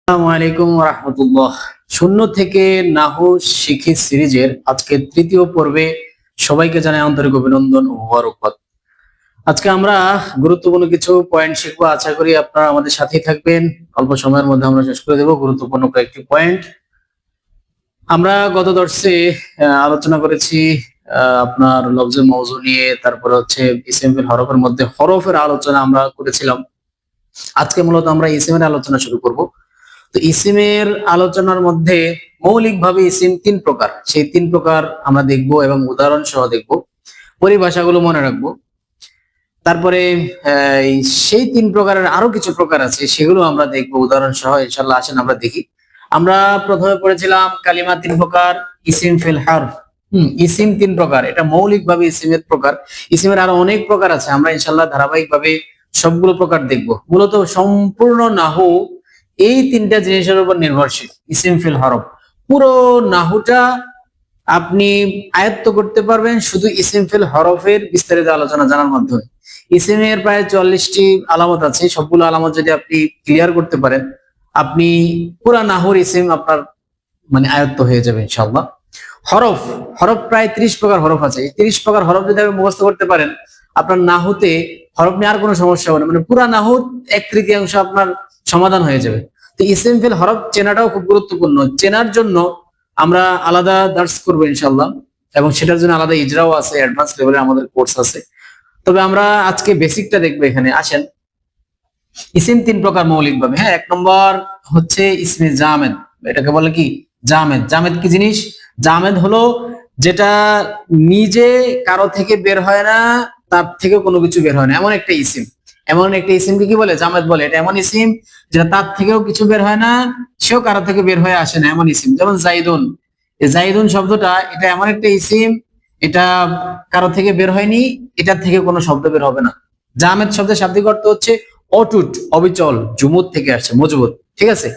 আসসালামু আলাইকুম রাহমাতুল্লাহ। শূন্য থেকে নাহু শিখি সিরিজের আজকে তৃতীয় পর্বে সবাইকে জানাই আন্তরিক অভিনন্দন ও মোবারকবাদ। আজকে আমরা গুরুত্বপূর্ণ কিছু পয়েন্ট শিখবো, আশা করি আপনারা আমাদের সাথেই থাকবেন। অল্প সময়ের মধ্যে আমরা শেষ করে দেব গুরুত্বপূর্ণ কয়েকটি পয়েন্ট। আমরা গত দর্শে আলোচনা করেছি আপনার লফজে মওজু নিয়ে, তারপরে হচ্ছে ইসম ফিল হরফের মধ্যে হরফের আলোচনা আমরা করেছিলাম। আজকে মূলত আমরা ইসমের আলোচনা শুরু করব। তো ইসিমের আলোচনার মধ্যে মৌলিকভাবে ইসিম তিন প্রকার, সেই তিন প্রকার আমরা দেখব এবং উদাহরণ সহ দেখব, পরিভাষাগুলো মনে রাখবো। তারপরে সেই তিন প্রকারের আরো কিছু প্রকার আছে, সেগুলো আমরা দেখবো উদাহরণ সহ ইনশাআল্লাহ। আসেন আমরা দেখি। আমরা প্রথমে পড়েছিলাম কালিমা তিন প্রকার, ইসিম ফিল হরফ। ইসিম তিন প্রকার, এটা মৌলিকভাবে ইসিমের প্রকার। ইসিমের আরো অনেক প্রকার আছে, আমরা ইনশাআল্লাহ ধারাবাহিকভাবে সবগুলো প্রকার দেখব। মূলত সম্পূর্ণ নাহু এই তিনটা জিনিসের উপর নির্ভরশীল। ইসিম ফিল হরফ পুরো নাহুটা আপনি আয়ত্ত করতে পারবেন শুধু ইসিম ফিল হরফের বিস্তারিত আলোচনা জানার মাধ্যমে। ইসিমের প্রায় 40টি আলামত আছে, সবগুলো আলামত যদি আপনি ক্লিয়ার করতে পারেন, আপনি পুরা নাহুর ইসিম আপনার আয়ত্ত হয়ে যাবে ইনশাআল্লাহ। হরফ হরফ প্রায় 30 প্রকার হরফ আছে। এই 30 প্রকার হরফ যদি আপনি মুখস্থ করতে পারেন, আপনার নাহুতে হরফ নিয়ে আর কোনো সমস্যা হবে না, পুরা নাহুর 1/3 আপনার সমাধান হয়ে যাবে। তো ইসিম ফিল হরফ চেনাটাও খুব গুরুত্বপূর্ণ। চেনার জন্য আমরা আলাদা দার্স করবো ইনশাআল্লাহ, এবং সেটার জন্য আলাদা ইজরাও আছে, অ্যাডভান্স লেভেলের আমাদের কোর্স আছে। তবে আমরা আজকে বেসিকটা দেখবো এখানে। আসেন, ইসিম তিন প্রকার মৌলিকভাবে। হ্যাঁ, 1 নম্বর হচ্ছে ইসমে জামেদ। এটাকে বলে কি? জামেদ। জামেদ কি জিনিস? জামেদ হলো যেটা নিজে কারো থেকে বের হয় না, তার থেকে কোনো কিছু বের হয় না, এমন একটা ইসিম। এমন একটা ইসিমকে কি বলে? জামেদ বলে। এটা এমন ইসিম যেটা তার থেকেও কিছু বের হয় না, সেও কারো থেকে বের হয়ে আসে না, এমন ইসিম। যেমন জাইদুন। এই জাইদুন শব্দটা, এটা এমন একটা ইসিম, এটা কারো থেকে বের হয়নি, এটার থেকে কোনো শব্দ বের হবে না। জামেদ শব্দের শাব্দিক অর্থ হচ্ছে অটুট, অবিচল, জুমুদ থেকে আসছে, মজবুত। ঠিক আছে।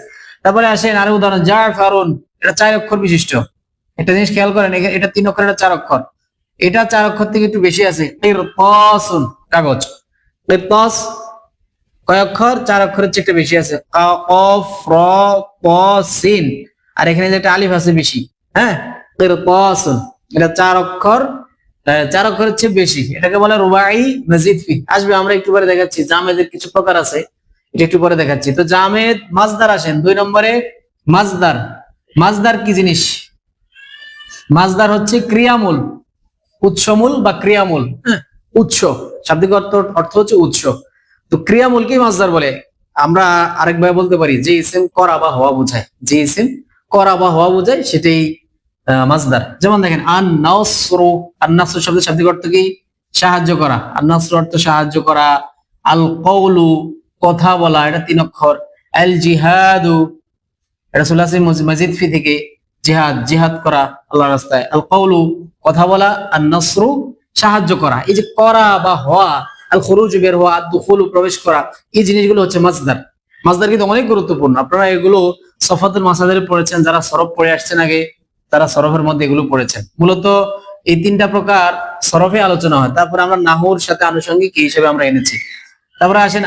তারপরে আসেন আরো উদাহরণ, জাফারুন। এটা 4 অক্ষর বিশিষ্ট। একটা জিনিস খেয়াল করেন, এটা 3 অক্ষর, এটা 4 অক্ষর। এটা 4 অক্ষর থেকে একটু বেশি আছে, কিরতাসুন, কাগজ। কিরতাস কয় অক্ষর? 4 অক্ষরের চেয়ে একটু বেশি আছে, কফ র ক সিন। আর এখানে যে একটা আলিফ আছে বেশি, হ্যাঁ, কিরতাসুন, এটা 4 অক্ষর, 4 অক্ষরের চেয়ে বেশি। এটাকে বলে রুবাই মাজিদ ফি। আসবে, আমরা একটু পরে দেখাচ্ছি। জামেদের কিছু প্রকার আছে, এটা একটু পরে দেখাচ্ছি। তো জামেদ মাজদার। আসেন 2 নম্বরে, মাজদার। মাজদার কি জিনিস? মাজদার হচ্ছে ক্রিয়ামূল, উৎসমূল বা ক্রিয়ামূল। হ্যাঁ, উৎস, শাব্দিক অর্থ হচ্ছে উৎস। তো ক্রিয়ামূলকে মাজদার বলে। আমরা আরেকভাবে বলতে পারি, যে ইসিম করা বা হওয়া বোঝায়, যে ইসিম করা বা হওয়া বোঝায়, সেটাই মাজদার। যেমন দেখেন, আন নাসরু। আন নাসরু শব্দের শাব্দিক অর্থ কি? সাহায্য করা। আন নাসরু অর্থ সাহায্য করা। আল কওলু, কথা বলা, এটা 3 অক্ষর। আল জিহাদু, এটা সুলাসি মাজিদ ফি থেকে, জিহাদ, জিহাদ করা আল্লাহর রাস্তায়। আল কওলু, কথা বলা। আন নাসরু, সাহায্য করা। এই যে করা বা হওয়া, আল খুরুজ, বের হওয়া, আদ দুখুলু, প্রবেশ করা, এই জিনিসগুলো হচ্ছে মাজদার। মাজদার কিন্তু অনেক গুরুত্বপূর্ণ। আপনারা এগুলো সফাতুল মাসাদিরে পড়েছেন, যারা সরফ পড়ে আসছেন আগে, তারা সরফের মধ্যে এগুলো পড়েছেন। মূলত এই 3টা প্রকার সরফে আলোচনা হয়, তারপরে আমরা নাহুর সাথে আনুষঙ্গিক হিসেবে আমরা এনেছি। তারপরে আসেন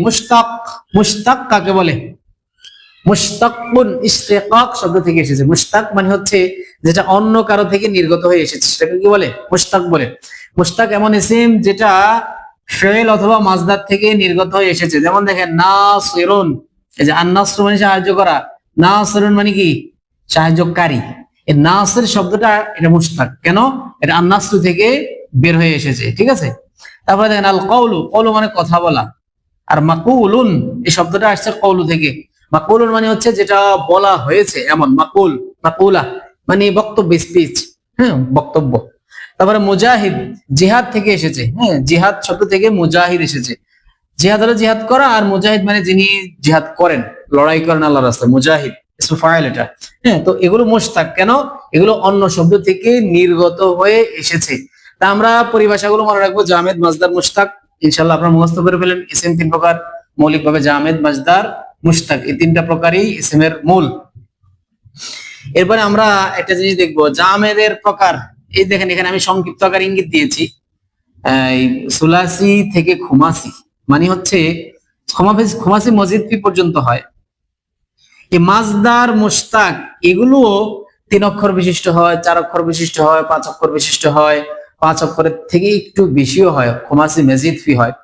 মুশতাক। মুশতাক কাকে বলে? মুশতাকুন ইশতিকাক শব্দ থেকে এসেছে। মুশতাক মানে হচ্ছে যেটা অন্য কারো থেকে নির্গত হয়ে এসেছে, সেটাকে কি বলে? মুশতাক বলে। মুশতাক এমন ইসিম যেটা ফেল অথবা মাজদার থেকে নির্গত হয়ে এসেছে। যেমন দেখেন, নাসিরুন। এই যে আন-নাসর মানে সাহায্য করা, নাসিরুন মানে কি? সাহায্যকারী। এই নাসির শব্দটা, এটা মুশতাক। কেন? এটা আন-নাসর থেকে বের হয়ে এসেছে। ঠিক আছে। তারপরে দেখেন আল কওলু। কওলু মানে কথা বলা। আর মাকুলুন, এই শব্দটা আসছে কওলু থেকে। মাকুলুন মানে হচ্ছে যেটা বলা হয়েছে, এমন। মাকুল, মাকুলা মানে বক্তব্য, স্পিচ। হ্যাঁ, বক্তব্য। তারপরে মুজাহিদ, জিহাদ থেকে এসেছে। হ্যাঁ, জিহাদ শব্দ থেকে মুজাহিদ এসেছে। জিহাদ হলো জিহাদ করা, আর মুজাহিদ মানে যিনি জিহাদ করেন, লড়াই করেন আল্লাহর রাস্তায়, মুজাহিদ ইসমে ফাইল এটা। হ্যাঁ, তো এগুলো মুশতাক। কেন? এগুলো অন্য শব্দ থেকে নির্গত হয়ে এসেছে। তা আমরা পরিভাষাগুলো মনে রাখবো, জামেদ, মাজদার, মুশতাক। ইনশাআল্লাহ আপনারা মুখস্থ করে ফেলেন। ইসিম 3 প্রকার মৌলিকভাবে, জামেদ, মাজদার, মুশতাক, এই 3টা প্রকারই ইসিমের মূল। এরপরে আমরা একটা জিনিস দেখবো, জামেদের প্রকার। এই দেখেন, এখানে আমি সংক্ষিপ্ত আকার ইঙ্গিত দিয়েছি। সুলাসি থেকে খুমাসি মানে হচ্ছে, খুমাসি মজিদ ফি পর্যন্ত হয়। এই মাজদার মুশতাক এগুলো 3 অক্ষর বিশিষ্ট হয়, 4 অক্ষর বিশিষ্ট হয়, 5 অক্ষর বিশিষ্ট হয়, 5 অক্ষরের থেকে একটু বেশিও হয়, খুমাসি মাজিদ ফি হয়।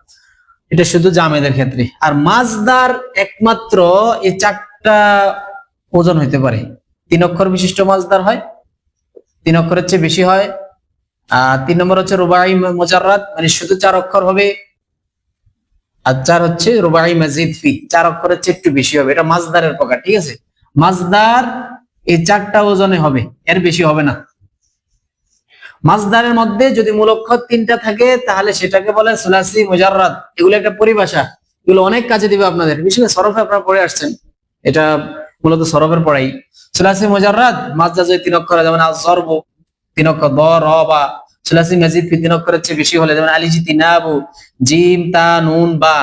এটা শুধু জামেদের ক্ষেত্রে। আর মাজদার একমাত্র এই 4টা ওজন হইতে পারে। 3 অক্ষর বিশিষ্ট মাজদার হয়, 3 অক্ষরের চেয়ে বেশি হয়। আর 3 নম্বর হচ্ছে রুবাই মুজাররাদ, মানে শুধু 4 অক্ষর হবে। আর 4 হচ্ছে রুবাই মাজিদ ফি, 4 অক্ষরের চেয়ে একটু বেশি হবে। এটা মাজদারের প্রকার, ঠিক আছে। মাজদার এই 4টা ওজনে হবে, এর বেশি হবে না। মাজদারের মধ্যে যদি মূল অক্ষর 3টা থাকে তাহলে সেটাকে বলে সুলাসি মুজাররাদ। এগুলো একটা পরিভাষা, এগুলো অনেক কাজে দিবে আপনাদের, বিশেষ করে সরফে আপনারা পড়ে আসছেন, এটা মূলত সরফের পড়াই। সুলাসি মুজাররাদ মাজদা যদি 3 অক্ষর, যেমন আয-যরবু 3 অক্ষর, দ র বা। সুলাসি মাজিদ ফি 3 অক্ষরের চেয়ে বেশি হলে, যেমন আলিজিতিনাবু, জিম তা নুন বা।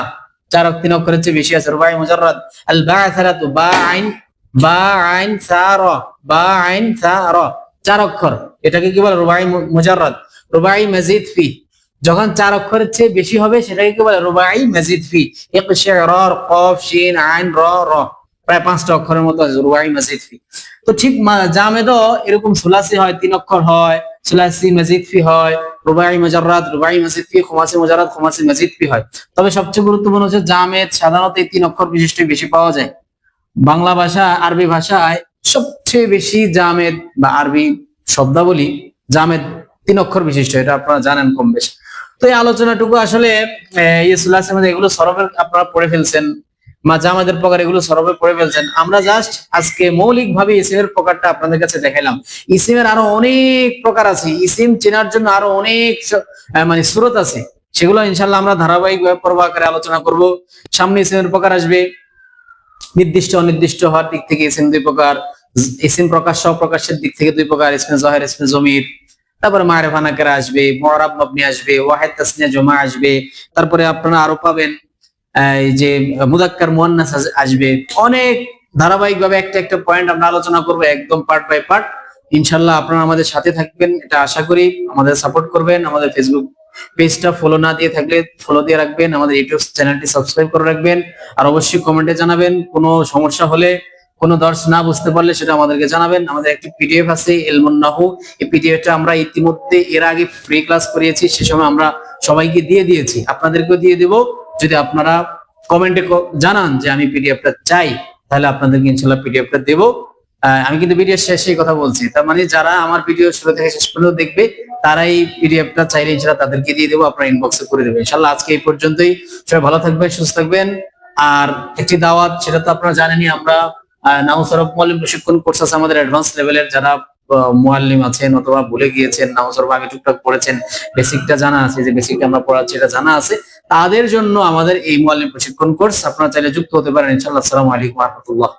3 অক্ষরের চেয়ে বেশি আছে রুবাই মুজাররাদ। আল বা'সারাতু বা আইন, বা আইন সা র, বা আইন সা র, 4 অক্ষর। এটাকে কি বলে? রুবাই মুজাররাদ। রুবাই মাজিদ ফি যখন 4 অক্ষরের চেয়ে বেশি হবে সেটাকে কি বলে? রুবাই মাজিদ ফি। ইকশার, কফ, শিন, আইন, র, র, প্রায় 5টা অক্ষরের মতো আছে রুবাই মাজিদ ফি। তো ঠিক জামেদও এরকম সুলাসি হয়, 3 অক্ষর হয়, সুলাসি মাজিদ ফি হয়, রুবাই মুজাররাদ, রুবাই মাজিদ ফি, খুমাসি মুজাররাদ, খুমাসি মাজিদ ফি হয়। তবে সবচেয়ে গুরুত্বপূর্ণ হচ্ছে জামেদ সাধারণত এই 3 অক্ষর বিশিষ্ট বেশি পাওয়া যায়। বাংলা ভাষা, আরবি ভাষায় সবচেয়ে বেশি জামেদ বা আরবি শব্দাবলী জামেদ 3 অক্ষর বিশিষ্ট, এটা আপনারা জানেন কম বেশি। তো এই আলোচনাটুকু আসলে সুলাসের মধ্যে এগুলো সরফের আপনারা পড়ে ফেলছেন, জামেদের প্রকার এগুলো সরফে পড়ে ফেলছেন। আমরা জাস্ট আজকে মৌলিক ভাবে ইসিমের প্রকারটা আপনাদের কাছে দেখাইলাম। ইসিমের আরো অনেক প্রকার আছে, ইসিম চেনার জন্য আরো অনেক মানে সূরত আছে, সেগুলো ইনশাআল্লাহ আমরা ধারাবাহিকভাবে পর্ব আকারে আলোচনা করব। সামনে ইসিমের প্রকার আসবে, নির্দিষ্ট অনির্দিষ্ট হওয়ার দিক থেকে ইসিম 2 প্রকার, ইসিম প্রকাশ্য অপ্রকাশ্যের দিক থেকে 2 প্রকার, ইসমে যাহির, ইসমে জমির। তারপরে মারিফা নাকিরা আসবে, মুআরাব মাবনি আসবে, ওয়াহিদ তাসনিয়া জমা আসবে। তারপরে আপনারা আরো পাবেন এই যে মুযাক্কার মুআন্নাস আসবে। অনেক ধারাবাহিক ভাবে একটা একটা পয়েন্ট আমরা আলোচনা করব, একদম পার্ট বাই পার্ট। ইনশাআল্লাহ আপনারা আমাদের সাথে থাকবেন, এটা আশা করি। আমাদের সাপোর্ট করবেন, আমাদের ফেসবুক পেজটা ফলো না দিয়ে থাকলে ফলো দিয়ে রাখবেন, আমাদের ইউটিউব চ্যানেলটি সাবস্ক্রাইব করে রাখবেন। আর অবশ্যই কমেন্টে জানাবেন কোনো সমস্যা হলে, কোনো দর্শ না বুঝতে পারলে সেটা আমাদেরকে জানাবেন। আমাদের একটি পিডিএফ আছে ইলমুন নাহু, এই পিডিএফটা আমরা ইতিমধ্যে এর আগে ফ্রি ক্লাস করিয়েছি, সে সময় আমরা সবাইকে দিয়ে দিয়েছি, আপনাদেরকেও দিয়ে দেব। যদি আপনারা কমেন্টে জানান যে আমি পিডিএফটা চাই, তাহলে আপনাদেরকে ইনশাআল্লাহ পিডিএফটা দেব। আমি কিন্তু ভিডিও শেষে কথা বলছি, তার মানে যারা আমার ভিডিও শুরু থেকে শেষ পর্যন্ত দেখবে তারাই পিডিএফটা চাইলে ইনশাআল্লাহ তাদেরকে দিয়ে দেবো, আপনারা ইনবক্সে করে দেবেন ইনশাআল্লাহ। আজকে এই পর্যন্তই, সবাই ভালো থাকবেন, সুস্থ থাকবেন। আর একটি দাওয়াত, সেটা তো আপনারা জানেনই, আমরা নাহু সরফ মুআল্লিম প্রশিক্ষণ কোর্স আছে আমাদের অ্যাডভান্স লেভেলের। যারা মুআল্লিম আছেন অথবা ভুলে গিয়েছেন, নাহু সরফ আগে টুকটাক পড়েছেন, বেসিকটা জানা আছে, যে বেসিকটা আমরা পড়াচ্ছি এটা জানা আছে, তাদের জন্য আমাদের এই মুআল্লিম প্রশিক্ষণ কোর্স। আপনারা চাইলে যুক্ত হতে পারেন ইনশাআল্লাহ। আসসালামু আলাইকুম ওয়া রাহমাতুল্লাহ।